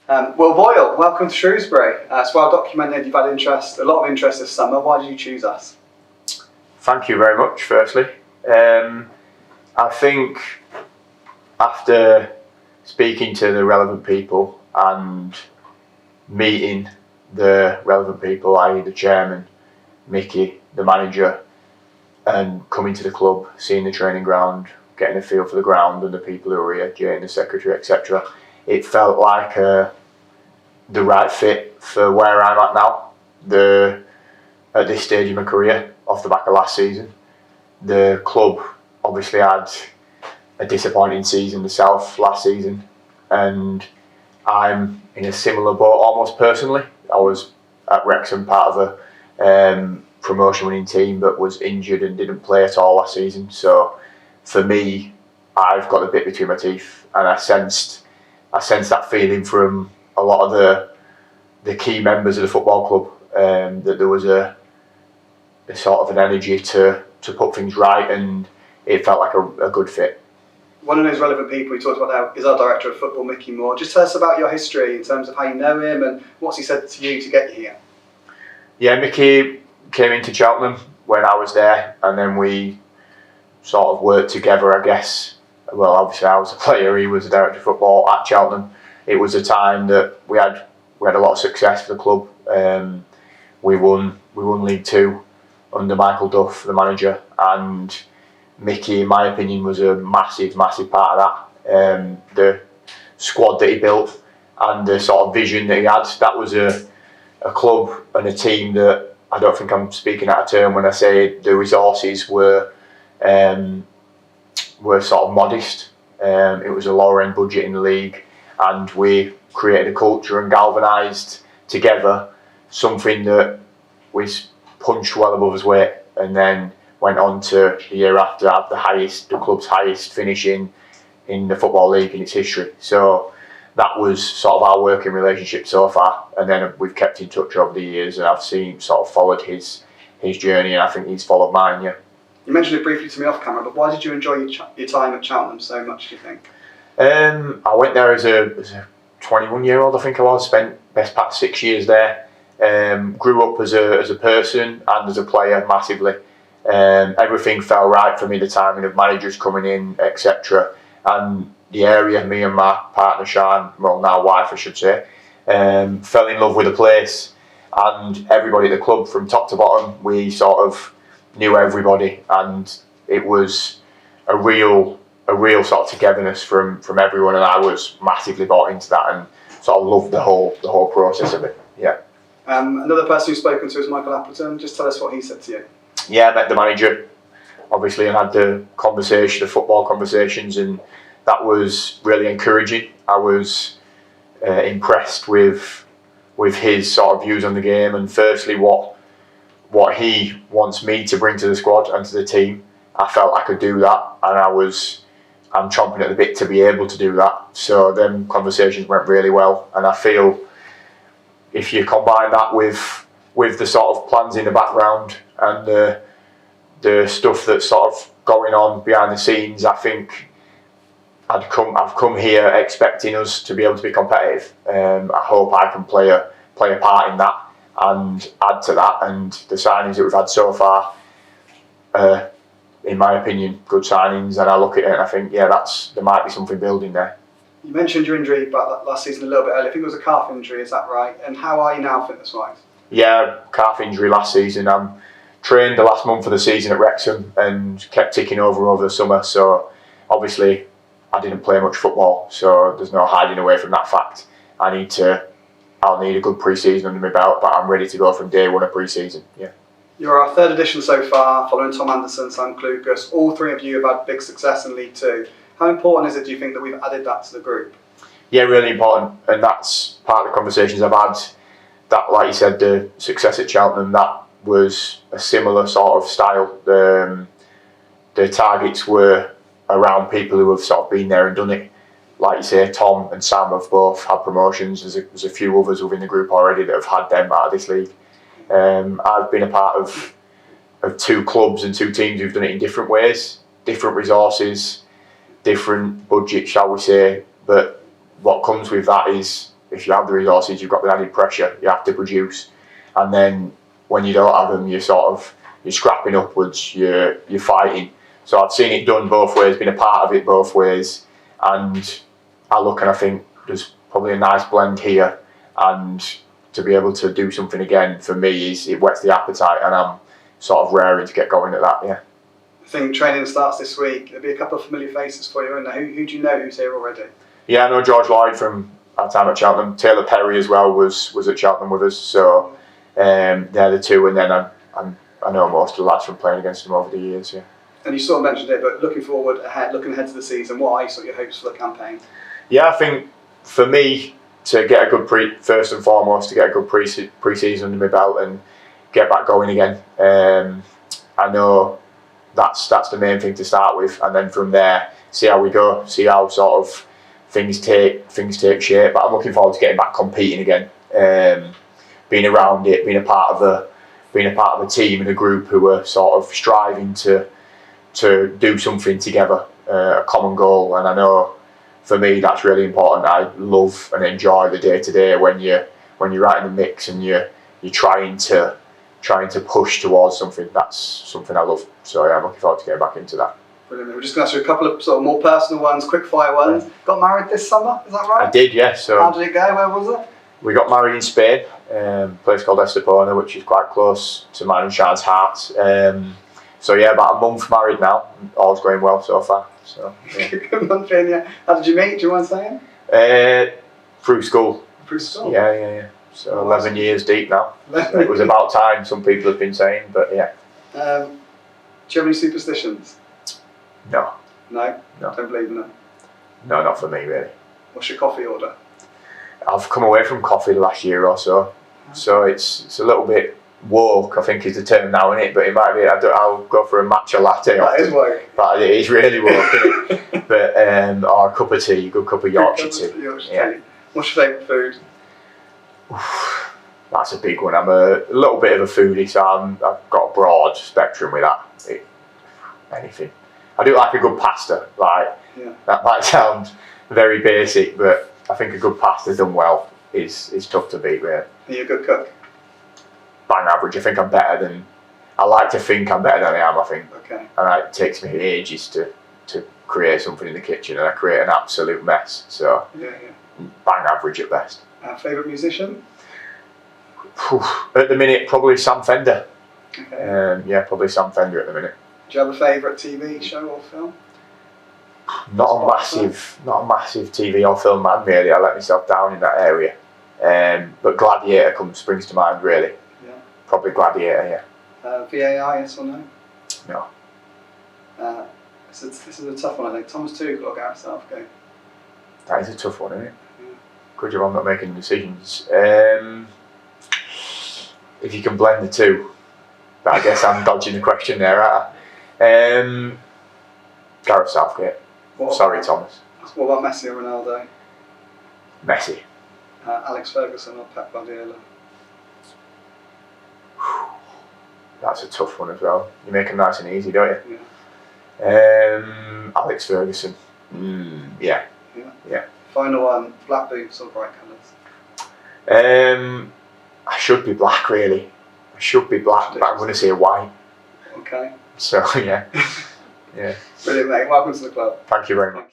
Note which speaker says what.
Speaker 1: Well, Boyle, welcome to Shrewsbury. It's well documented you've had a lot of interest this summer. Why did you choose us?
Speaker 2: Thank you very much, firstly. I think after speaking to the relevant people and meeting the relevant people, i.e. the chairman, Mickey, the manager, and coming to the club, seeing the training ground, getting a feel for the ground and the people who are here, Jane, the secretary, etc., it felt like the right fit for where I'm at now. At this stage of my career, off the back of last season, the club obviously had a disappointing season themselves last season, and I'm in a similar boat almost personally. I was at Wrexham, part of a promotion winning team, but was injured and didn't play at all last season. So for me, I've got the bit between my teeth, and I sensed that feeling from a lot of the key members of the football club, that there was a sort of an energy to put things right, and it felt like a good fit.
Speaker 1: One of those relevant people we talked about now is our director of football, Mickey Moore. Just tell us about your history in terms of how you know him and what's he said to you to get you here.
Speaker 2: Yeah, Mickey came into Cheltenham when I was there, and then we sort of worked together, I guess. Well, obviously I was a player, he was the director of football at Cheltenham. It was a time that we had a lot of success for the club. We won League Two under Michael Duff, the manager, and Mickey, in my opinion, was a massive part of that. The squad that he built and the sort of vision that he had, that was a club and a team that, I don't think I'm speaking out of turn when I say the resources were sort of modest. It was a lower end budget in the league, and we created a culture and galvanised together something that was punched well above his weight, and then went on to the year after have the club's highest finish in the Football League in its history. So that was sort of our working relationship so far, and then we've kept in touch over the years, and I've followed his journey, and I think he's followed mine. Yeah.
Speaker 1: You mentioned it briefly to me off camera, but why did you enjoy your time at Cheltenham so much, do you think?
Speaker 2: I went there as a 21-year-old, I think I was. Spent best part of 6 years there. Grew up as a person and as a player massively. Everything fell right for me, the timing of managers coming in, etc. And the area, me and my partner Sean, well now wife I should say, fell in love with the place, and everybody at the club from top to bottom, we sort of knew everybody, and it was a real sort of togetherness from everyone, and I was massively bought into that and sort of loved the whole process of it. Yeah.
Speaker 1: Another person you've spoken to is Michael Appleton. Just tell us what he said to you.
Speaker 2: Yeah, I met the manager, obviously, and had the football conversations, and that was really encouraging. I was impressed with his sort of views on the game, and firstly what he wants me to bring to the squad and to the team. I felt I could do that, and I'm chomping at the bit to be able to do that. So them conversations went really well, and I feel if you combine that with the sort of plans in the background and the stuff that's sort of going on behind the scenes, I think I've come here expecting us to be able to be competitive. I hope I can play a part in that and add to that. And the signings that we've had so far, in my opinion, good signings. And I look at it and I think, yeah, there might be something building there.
Speaker 1: You mentioned your injury about last season a little bit earlier. I think it was a calf injury, is that right? And how are you now fitness-wise?
Speaker 2: Yeah, calf injury last season. I'm trained the last month of the season at Wrexham and kept ticking over the summer. So obviously I didn't play much football, so there's no hiding away from that fact. I'll need a good pre-season under my belt, but I'm ready to go from day one of pre-season. Yeah.
Speaker 1: You're our third edition so far, following Tom Anderson, Sam Stubbs. All three of you have had big success in League Two. How important is it, do you think, that we've added that to the group?
Speaker 2: Yeah, really important, and that's part of the conversations I've had. That, like you said, the success at Cheltenham, that was a similar sort of style. The targets were around people who have sort of been there and done it. Like you say, Tom and Sam have both had promotions. There's a few others within the group already that have had them out of this league. I've been a part of 2 clubs and 2 teams who've done it in different ways, different resources, different budgets, shall we say. But what comes with that is if you have the resources, you've got the added pressure. You have to produce, and then when you don't have them, you're scrapping upwards. You're fighting. So I've seen it done both ways, been a part of it both ways, and I look and I think there's probably a nice blend here, and to be able to do something again for me it whets the appetite, and I'm sort of raring to get going at that. Yeah.
Speaker 1: I think training starts this week. There'll be a couple of familiar faces for you, and who do you know who's here already?
Speaker 2: Yeah, I know George Lloyd from our time at Cheltenham. Taylor Perry as well was at Cheltenham with us. So they're the two, and then I know most of the lads from playing against them over the years. Yeah.
Speaker 1: And you sort of mentioned it, but looking ahead to the season, what are your hopes for the campaign?
Speaker 2: Yeah, I think for me to get a good first and foremost to get a good pre-season under my belt and get back going again. I know that's the main thing to start with, and then from there see how we go, see how sort of things take shape. But I'm looking forward to getting back competing again, being around it, being a part of a team and a group who are sort of striving to do something together, a common goal. And I know for me that's really important. I love and enjoy the day to day when you're right in the mix and you're trying to push towards something. That's something I love. So yeah, I'm looking forward to getting back into that.
Speaker 1: Brilliant. We're just going to ask you a couple of sort of more personal ones, quick fire ones. Yeah. Got married this summer, is that right?
Speaker 2: I did, yes. Yeah, so
Speaker 1: how did it go? Where was it?
Speaker 2: We got married in Spain, a place called Estepona, which is quite close to mine and Sean's heart. So yeah, about a month married now. All's going well so far. So yeah.
Speaker 1: Good month in, yeah. How did you meet? Do you mind saying?
Speaker 2: Through school.
Speaker 1: Through school.
Speaker 2: Yeah. So 11 years deep now. So it was about time. Some people have been saying, but yeah.
Speaker 1: Do you have any superstitions?
Speaker 2: No.
Speaker 1: No. Don't believe in them.
Speaker 2: No, not for me really.
Speaker 1: What's your coffee order?
Speaker 2: I've come away from coffee the last year or so. So it's a little bit woke, I think is the term now, isn't it? But it might be. I'll go for a matcha latte.
Speaker 1: That is woke.
Speaker 2: But it is really woke, isn't it? But or a cup of tea, a good cup of Yorkshire tea.
Speaker 1: Yeah. What's your favourite food?
Speaker 2: That's a big one. I'm a little bit of a foodie, so I've got a broad spectrum with that. Anything. I do like a good pasta. That might sound very basic, but I think a good pasta done well is tough to beat. Really.
Speaker 1: Are you a good cook?
Speaker 2: Bang average. I like to think I'm better than I am. I think.
Speaker 1: Okay.
Speaker 2: And it takes me ages to create something in the kitchen, and I create an absolute mess. So bang average at best.
Speaker 1: Favourite musician?
Speaker 2: At the minute, probably Sam Fender.
Speaker 1: Okay.
Speaker 2: Probably Sam Fender at the minute.
Speaker 1: Do you have a favourite TV show or film?
Speaker 2: Not a massive TV or film man really. I let myself down in that area. But Gladiator springs to mind really.
Speaker 1: Yeah.
Speaker 2: Probably Gladiator, yeah.
Speaker 1: VAR, yes or no?
Speaker 2: No.
Speaker 1: This is a tough one, I think. Thomas Tuchel or Gareth Southgate?
Speaker 2: That is a tough one, isn't it?
Speaker 1: Yeah.
Speaker 2: Good job I'm not making decisions. If you can blend the two, but I guess I'm dodging the question there, aren't I? Gareth Southgate. Sorry, Thomas.
Speaker 1: What about Messi or Ronaldo?
Speaker 2: Messi.
Speaker 1: Alex Ferguson or Pep Guardiola?
Speaker 2: That's a tough one as well. You make them nice and easy, don't you?
Speaker 1: Yeah.
Speaker 2: Alex Ferguson. Yeah.
Speaker 1: Final one, black boots or bright colours?
Speaker 2: I should be black really. But I'm going to say white.
Speaker 1: Okay.
Speaker 2: So yeah.
Speaker 1: Brilliant, mate. Welcome to the club.
Speaker 2: Thank you very much.